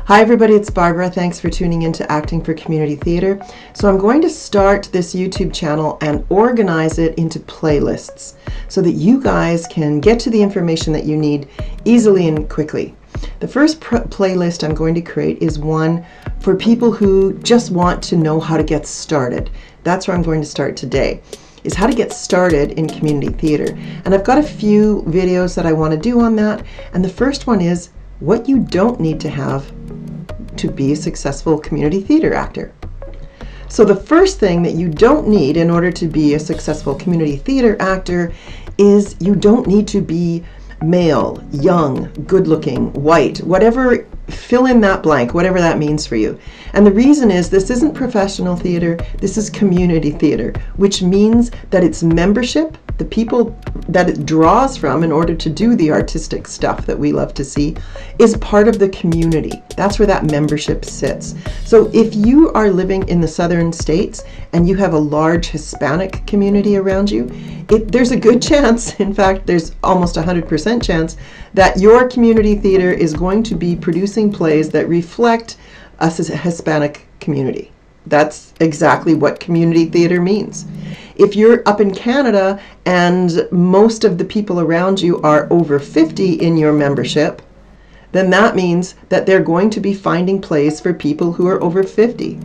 Hi everybody, it's Barbara. Thanks for tuning in to Acting for Community Theatre. So I'm going to start this YouTube channel and organize it into playlists so that you guys can get to the information that you need easily and quickly. The first playlist I'm going to create is one for people who just want to know how to get started. That's where I'm going to start today, is how to get started in community theatre. And I've got a few videos that I want to do on that. And the first one is what you don't need to have to be a successful community theatre actor. So the first thing that you don't need in order to be a successful community theatre actor is you don't need to be male, young, good-looking, white, whatever, fill in that blank, whatever that means for you. And the reason is this isn't professional theatre, this is community theatre, which means that it's membership, the people that it draws from in order to do the artistic stuff that we love to see, is part of the community. That's where that membership sits. So if you are living in the southern states and you have a large Hispanic community around you, there's a good chance, in fact, there's almost 100% chance, that your community theatre is going to be producing plays that reflect a Hispanic community. That's exactly what community theatre means. If you're up in Canada and most of the people around you are over 50 in your membership, then that means that they're going to be finding plays for people who are over 50.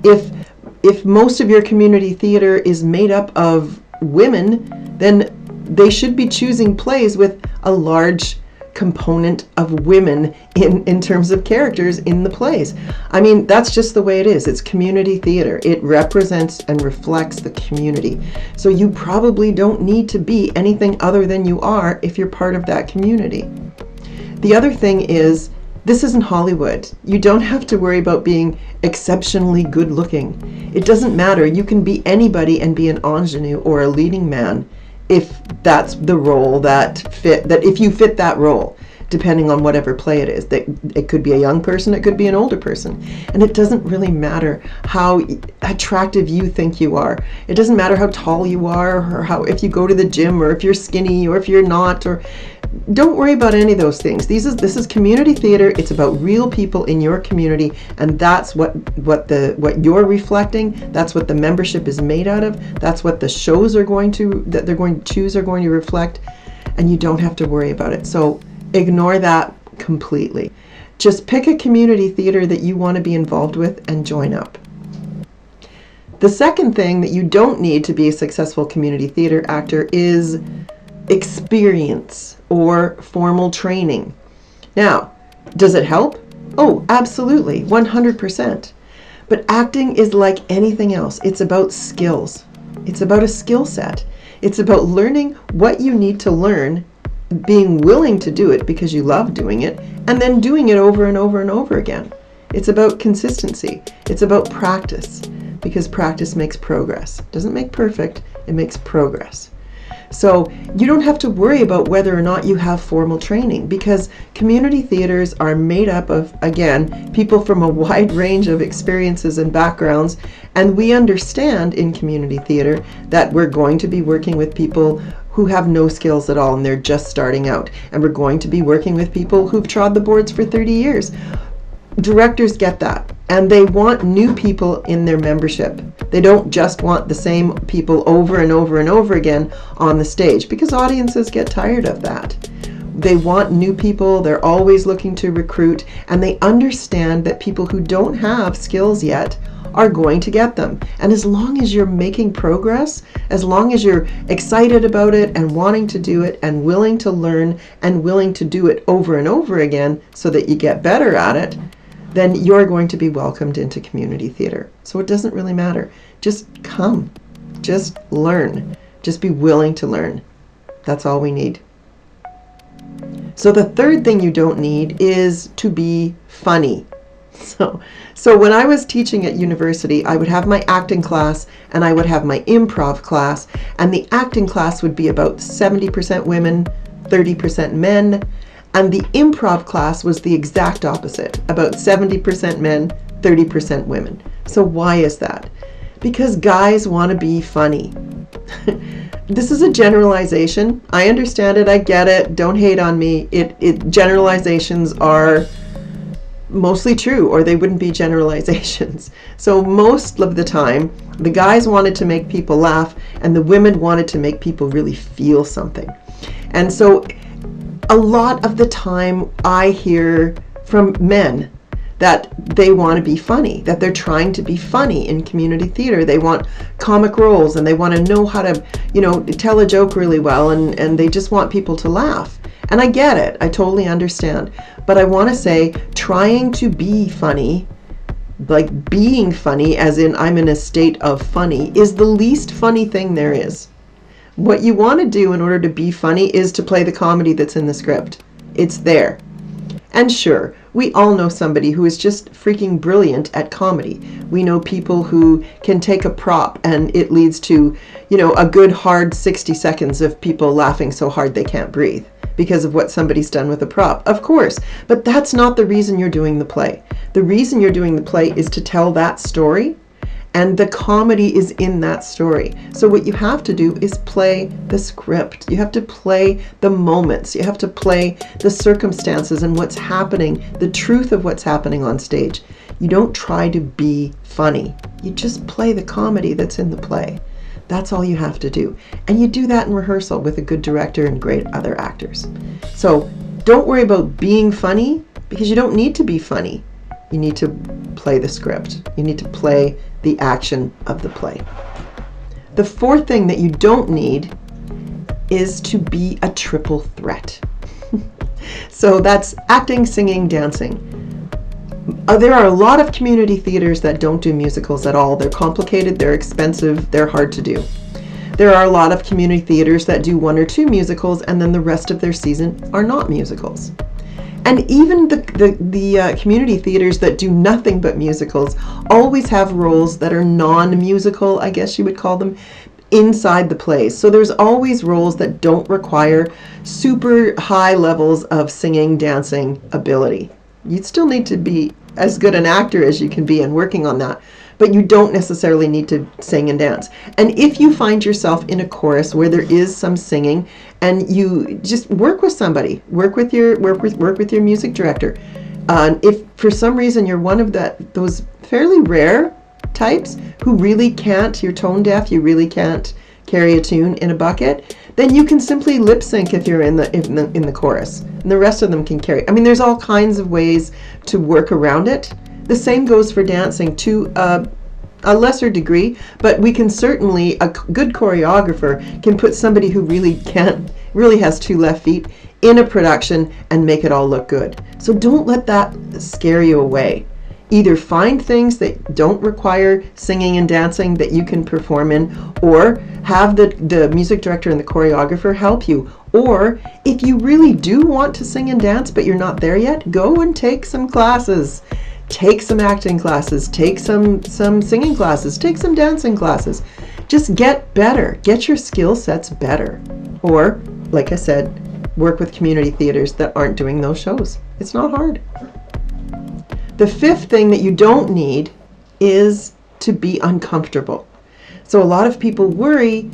If most of your community theatre is made up of women, then they should be choosing plays with a large component of women in terms of characters in the plays. I mean, that's just the way it is. It's community theatre. It represents and reflects the community. So you probably don't need to be anything other than you are if you're part of that community. The other thing is, this isn't Hollywood. You don't have to worry about being exceptionally good looking. It doesn't matter. You can be anybody and be an ingenue or a leading man if that's the role that if you fit that role, depending on whatever play it is. That it could be a young person, it could be an older person. And it doesn't really matter how attractive you think you are. It doesn't matter how tall you are, or how, if you go to the gym, or if you're skinny, or if you're not, or don't worry about any of those things. This is community theatre. It's about real people in your community, and that's what you're reflecting. That's what the membership is made out of. That's what the shows they're going to choose are going to reflect, and you don't have to worry about it. So ignore that completely. Just pick a community theatre that you want to be involved with and join up. The second thing that you don't need to be a successful community theatre actor is experience or formal training. Now, does it help? Oh, absolutely, 100%. But acting is like anything else. It's about skills. It's about a skill set. It's about learning what you need to learn, being willing to do it because you love doing it, and then doing it over and over and over again. It's about consistency. It's about practice, because practice makes progress. It doesn't make perfect, it makes progress. So you don't have to worry about whether or not you have formal training, because community theaters are made up of, again, people from a wide range of experiences and backgrounds, and we understand in community theater that we're going to be working with people who have no skills at all and they're just starting out, and we're going to be working with people who've trod the boards for 30 years. Directors get that, and they want new people in their membership. They don't just want the same people over and over and over again on the stage, because audiences get tired of that. They want new people. They're always looking to recruit, and they understand that people who don't have skills yet are going to get them. And as long as you're making progress, as long as you're excited about it and wanting to do it and willing to learn and willing to do it over and over again so that you get better at it, then you're going to be welcomed into community theatre. So it doesn't really matter. Just come. Just learn. Just be willing to learn. That's all we need. So the third thing you don't need is to be funny. So when I was teaching at university, I would have my acting class and I would have my improv class, and the acting class would be about 70% women, 30% men. And the improv class was the exact opposite, about 70% men, 30% women. So why is that? Because guys want to be funny. This is a generalization. I understand it. I get it. Don't hate on me. Generalizations are mostly true, or they wouldn't be generalizations. So most of the time, the guys wanted to make people laugh and the women wanted to make people really feel something. And so a lot of the time I hear from men that they want to be funny, that they're trying to be funny in community theater. They want comic roles and they want to know how to, tell a joke really well, and they just want people to laugh. And I get it. I totally understand. But I want to say, trying to be funny, like being funny, as in I'm in a state of funny, is the least funny thing there is. What you want to do in order to be funny is to play the comedy that's in the script. It's there. And sure, we all know somebody who is just freaking brilliant at comedy. We know people who can take a prop and it leads to, a good hard 60 seconds of people laughing so hard they can't breathe because of what somebody's done with a prop. Of course, but that's not the reason you're doing the play. The reason you're doing the play is to tell that story, and the comedy is in that story. So what you have to do is play the script. You have to play the moments. You have to play the circumstances and what's happening, the truth of what's happening on stage. You don't try to be funny. You just play the comedy that's in the play. That's all you have to do. And you do that in rehearsal with a good director and great other actors. So don't worry about being funny, because you don't need to be funny. You need to play the script. You need to play the action of the play. The fourth thing that you don't need is to be a triple threat. So that's acting, singing, dancing. There are a lot of community theaters that don't do musicals at all. They're complicated, they're expensive, they're hard to do. There are a lot of community theaters that do 1 or 2 musicals and then the rest of their season are not musicals. And even the community theaters that do nothing but musicals always have roles that are non-musical, I guess you would call them, inside the plays. So there's always roles that don't require super high levels of singing, dancing ability. You still need to be as good an actor as you can be and working on that, but you don't necessarily need to sing and dance. And if you find yourself in a chorus where there is some singing, and you just work with somebody, work with your music director. If for some reason you're one of those fairly rare types who really can't, you're tone deaf, you really can't carry a tune in a bucket, then you can simply lip sync if you're in the chorus, and the rest of them can carry. I mean, there's all kinds of ways to work around it. The same goes for dancing to a lesser degree, but we can certainly, a good choreographer can put somebody who really has 2 left feet in a production and make it all look good. So don't let that scare you away. Either find things that don't require singing and dancing that you can perform in, or have the music director and the choreographer help you. Or if you really do want to sing and dance but you're not there yet, go and take some classes. Take some acting classes, take some singing classes, take some dancing classes. Just get better, get your skill sets better. Or, like I said, work with community theaters that aren't doing those shows. It's not hard. The fifth thing that you don't need is to be uncomfortable. So a lot of people worry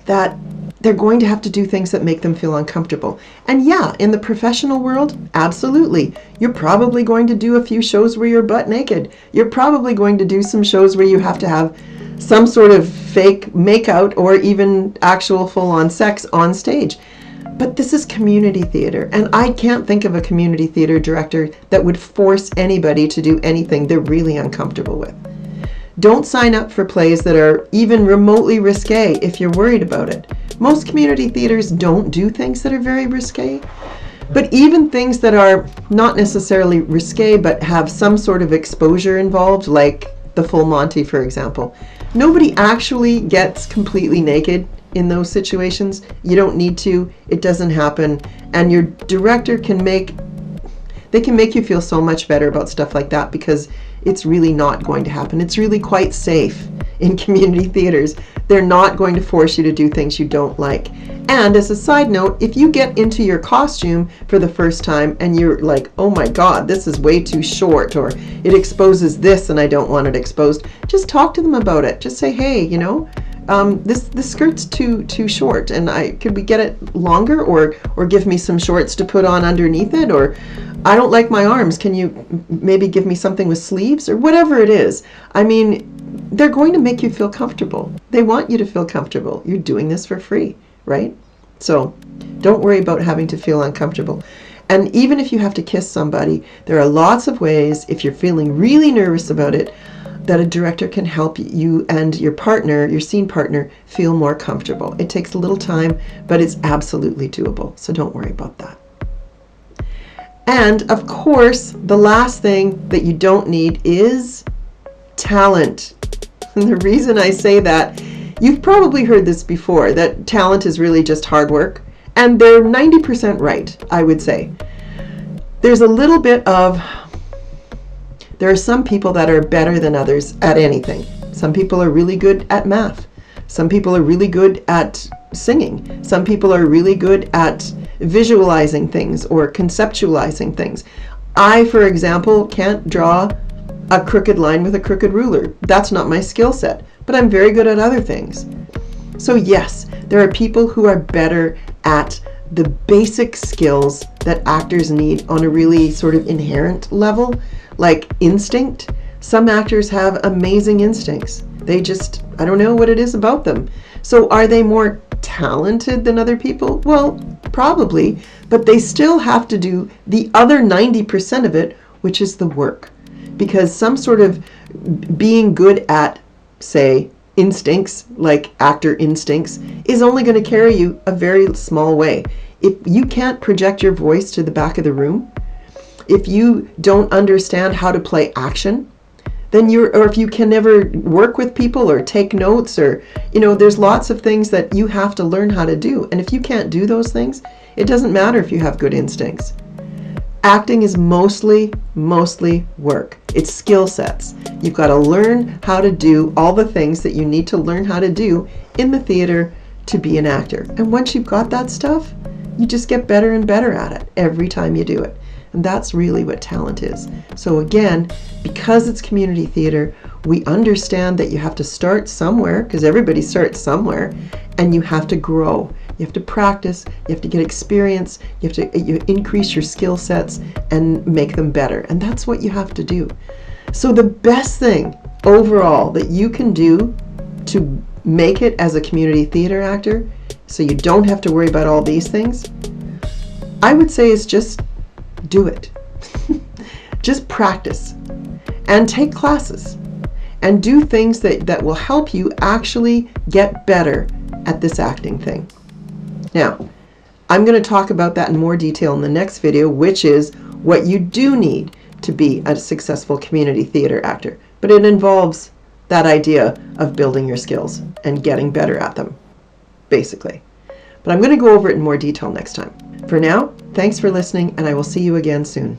that they're going to have to do things that make them feel uncomfortable. And yeah, in the professional world, absolutely. You're probably going to do a few shows where you're butt naked. You're probably going to do some shows where you have to have some sort of fake makeout or even actual full-on sex on stage. But this is community theater, and I can't think of a community theater director that would force anybody to do anything they're really uncomfortable with. Don't sign up for plays that are even remotely risque if you're worried about it. Most community theaters don't do things that are very risque, but even things that are not necessarily risque but have some sort of exposure involved, like the Full Monty, for example. Nobody actually gets completely naked in those situations. You don't need to. It doesn't happen. And your director can make you feel so much better about stuff like that, because it's really not going to happen. It's really quite safe in community theaters. They're not going to force you to do things you don't like. And as a side note, if you get into your costume for the first time and you're like, oh my God, this is way too short, or it exposes this and I don't want it exposed, just talk to them about it. Just say, hey, this skirt's too short, and could we get it longer, or give me some shorts to put on underneath it, or I don't like my arms, can you maybe give me something with sleeves, or whatever it is. I mean, they're going to make you feel comfortable. They want you to feel comfortable. You're doing this for free, right? So don't worry about having to feel uncomfortable. And even if you have to kiss somebody, there are lots of ways, if you're feeling really nervous about it, that a director can help you and your partner, your scene partner, feel more comfortable. It takes a little time, but it's absolutely doable. So don't worry about that. And of course, the last thing that you don't need is talent. And the reason I say that, you've probably heard this before, that talent is really just hard work. And they're 90% right, I would say. There's a little bit of, there are some people that are better than others at anything. Some people are really good at math. Some people are really good at singing. Some people are really good at visualizing things or conceptualizing things. I, for example, can't draw a crooked line with a crooked ruler. That's not my skill set, but I'm very good at other things. So yes, there are people who are better at the basic skills that actors need on a really sort of inherent level, like instinct. Some actors have amazing instincts. They just, I don't know what it is about them. So are they more talented than other people? Well, probably, but they still have to do the other 90% of it, which is the work. Because some sort of being good at, say, instincts, like actor instincts, is only going to carry you a very small way. If you can't project your voice to the back of the room, if you don't understand how to play action, then or if you can never work with people or take notes, or, there's lots of things that you have to learn how to do. And if you can't do those things, it doesn't matter if you have good instincts. Acting is mostly work. It's skill sets. You've got to learn how to do all the things that you need to learn how to do in the theater to be an actor. And once you've got that stuff, you just get better and better at it every time you do it. And that's really what talent is. So again, because it's community theater, we understand that you have to start somewhere, because everybody starts somewhere, and you have to grow. You have to practice, you have to get experience, you have to increase your skill sets and make them better. And that's what you have to do. So the best thing overall that you can do to make it as a community theater actor, so you don't have to worry about all these things, I would say is just do it. Just practice and take classes and do things that will help you actually get better at this acting thing. Now, I'm going to talk about that in more detail in the next video, which is what you do need to be a successful community theater actor. But it involves that idea of building your skills and getting better at them, basically. But I'm going to go over it in more detail next time. For now, thanks for listening, and I will see you again soon.